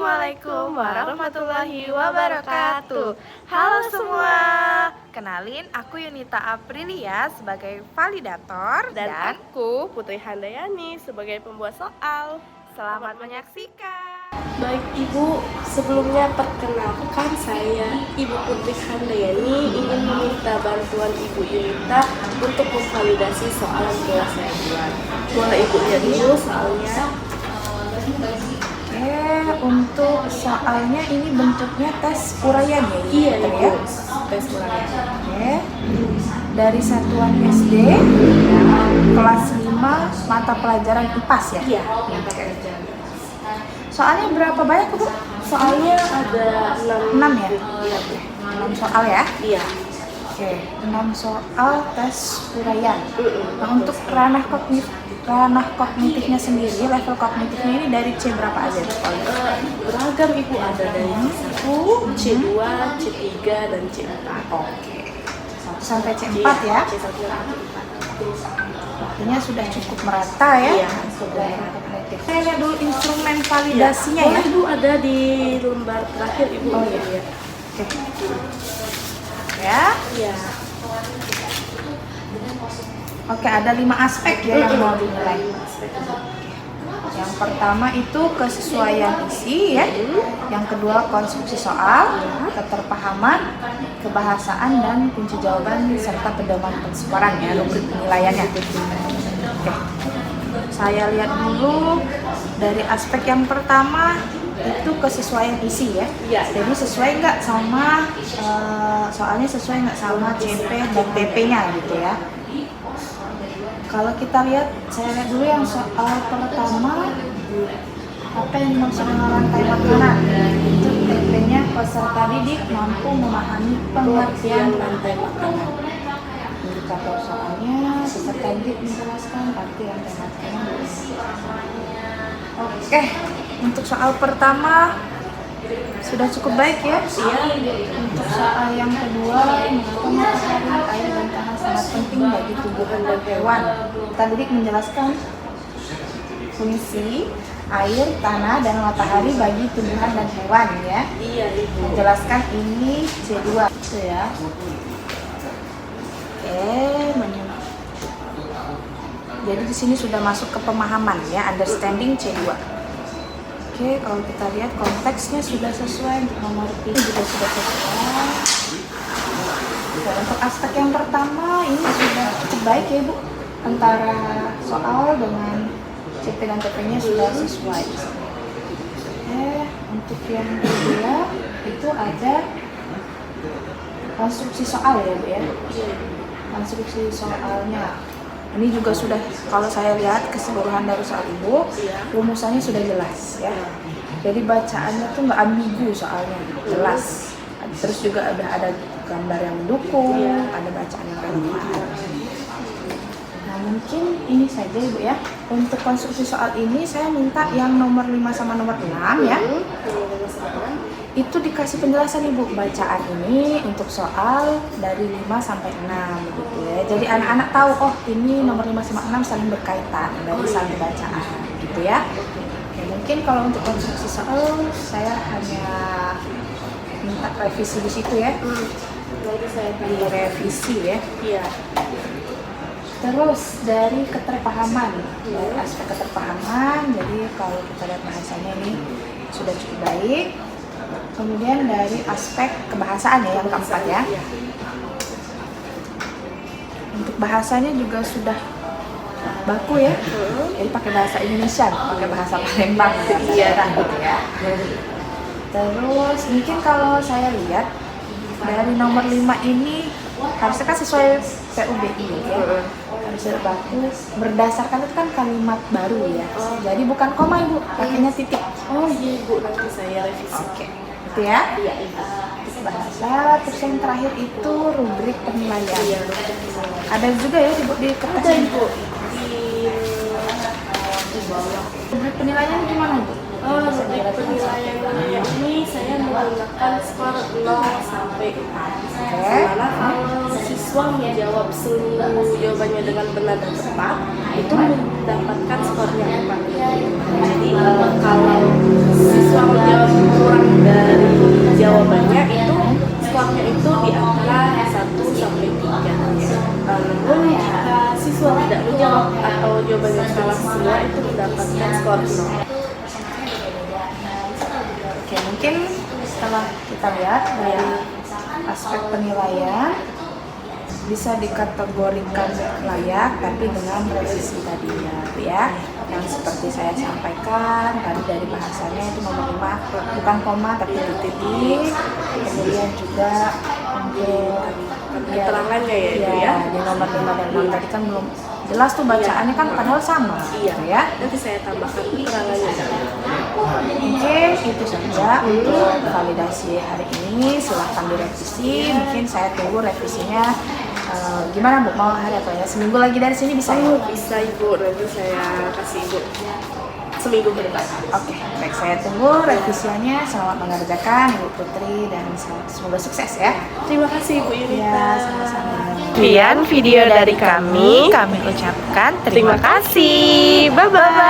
Assalamualaikum warahmatullahi wabarakatuh. Halo semua, kenalin aku Yunita Aprilia sebagai validator dan aku Putri Handayani sebagai pembuat soal. Selamat menyaksikan. Baik Ibu, sebelumnya perkenalkan saya Ibu Putri Handayani ingin meminta bantuan Ibu Yunita untuk memvalidasi soal yang telah saya buat. Boleh Ibu lihat dulu soalnya. Untuk soalnya ini bentuknya tes uraian ya? Iya ya? tes uraian. Dari satuan SD, kelas 5, mata pelajaran IPAS ya? Iya, mata pelajaran. Soalnya berapa banyak Bu? Soalnya ada 6 ya? Iya, 6 soal ya? Iya. Oke, 6 soal tes uraian. Nah, untuk ranah kognitifnya sendiri, level kognitifnya ini dari C berapa aja? Beragam Ibu, ada dari C1, C2, C3, dan C4. Oke. 1 sampai C4 ya? C1 sampai C4. Artinya sudah cukup merata ya? Iya, sudah. Saya lihat dulu instrumen validasinya ya? Ibu ada di lembar terakhir Ibu. Oh iya. Oke. Ya? Iya. Oke, ada 5 aspek ya yang mau dinilai. Yang pertama itu kesesuaian isi ya. Yang kedua konstruksi soal, keterpahaman, kebahasaan dan kunci jawaban serta pedoman pensuaran ya, rubrik penilaiannya. Oke. Saya lihat dulu dari aspek yang pertama itu kesesuaian isi ya. Jadi sesuai nggak sama soalnya sesuai nggak sama CP dan TP-nya gitu ya. Kalau kita lihat, saya lihat dulu yang soal pertama apa yang dimaksud dengan rantai makanan. Itu TP-nya peserta didik mampu memahami pengertian rantai makanan. Indikator soalnya peserta didik menjelaskan arti rantai makanan. Oke, untuk soal pertama sudah cukup baik ya. Untuk soal yang kedua, mengapa matahari, air dan tanah sangat penting bagi tumbuhan dan hewan. Peserta didik menjelaskan fungsi air, tanah, dan matahari bagi tumbuhan dan hewan ya. Iya Ibu. Menjelaskan ini C2 itu ya. Jadi di sini sudah masuk ke pemahaman ya, understanding C2. Oke, kalau kita lihat konteksnya sudah sesuai, untuk nomor ini juga sudah sesuai. Untuk aspek yang pertama ini sudah cukup baik ya Bu, antara soal dengan CP dan TP-nya sudah sesuai. Untuk yang kedua itu ada konstruksi soal ya Bu ya. Konstruksi soalnya ini juga sudah, kalau saya lihat keseluruhan dari soal Ibu, rumusannya sudah jelas ya. Jadi bacaannya tuh nggak ambigu soalnya, jelas. Terus juga ada gambar yang mendukung, ada bacaan yang relevan. Nah mungkin ini saja Ibu ya. Untuk konstruksi soal ini saya minta yang nomor 5 sama nomor 6 ya. Itu dikasih penjelasan Ibu, bacaan ini untuk soal dari 5 sampai 6 gitu ya. Jadi anak-anak tahu, oh ini nomor 5 sama 6 saling berkaitan dari satu bacaan gitu ya. Oke, mungkin kalau untuk konstruksi soal saya hanya minta revisi di situ ya. Nanti saya Untuk revisi ya. Iya. Terus dari keterpahaman, dari aspek keterpahaman, jadi kalau kita lihat bahasanya ini sudah cukup baik. Kemudian dari aspek kebahasaan ya, yang keempat ya. Untuk bahasanya juga sudah baku ya. Jadi pakai bahasa Indonesia, pakai bahasa Palembang, bahasa daerah gitu ya. Terus mungkin kalau saya lihat dari nomor 5 ini harusnya kan sesuai PUBI ya. Harusnya baku, berdasarkan itu kan kalimat baru ya. Jadi bukan koma Ibu, pakainya titik. Oh iya Ibu, nanti saya revisi. Oke. Itu ya. Iya Ibu. Bahasa, terus yang terakhir itu rubrik penilaian. Iya. Ada juga ya Ibu di kertas Ada ini? Ibu. Di bawah. Rubrik penilaian gimana Bu? Rubrik penilaian ini saya menggunakan skor 0 sampai 4. Dimana kalau siswa menjawab seluruh jawabannya dengan benar dan tepat, itu mendapatkan skornya 4. Jadi kalau siswa menjawab dan skor 0. Oke, mungkin setelah kita lihat dari aspek penilaian bisa dikategorikan layak, tapi dengan revisi tadi ya, yang seperti saya sampaikan tadi dari bahasanya itu nomor 5 bukan koma tapi titik, kemudian juga untuk Keterangannya ya, Ibu ya. di nomor 5 dan 6 tadi kan belum jelas tuh bacaannya kan padahal sama Iya, gitu ya. nanti saya tambahkan keterangannya. Mungkin itu saja untuk validasi hari ini, silahkan direvisi. Mungkin saya tunggu revisinya gimana Bu, mau hari apa ya? Seminggu lagi dari sini bisa ya? Bisa Ibu, nanti saya kasih Ibu seminggu ke depan. Oke, baik, saya tunggu revisiannya. Selamat mengerjakan Ibu Putri dan semoga sukses ya. Terima kasih Ibu Yunita. Ya, sama-sama. Sekian video dari kami ucapkan terima kasih. Bye-bye.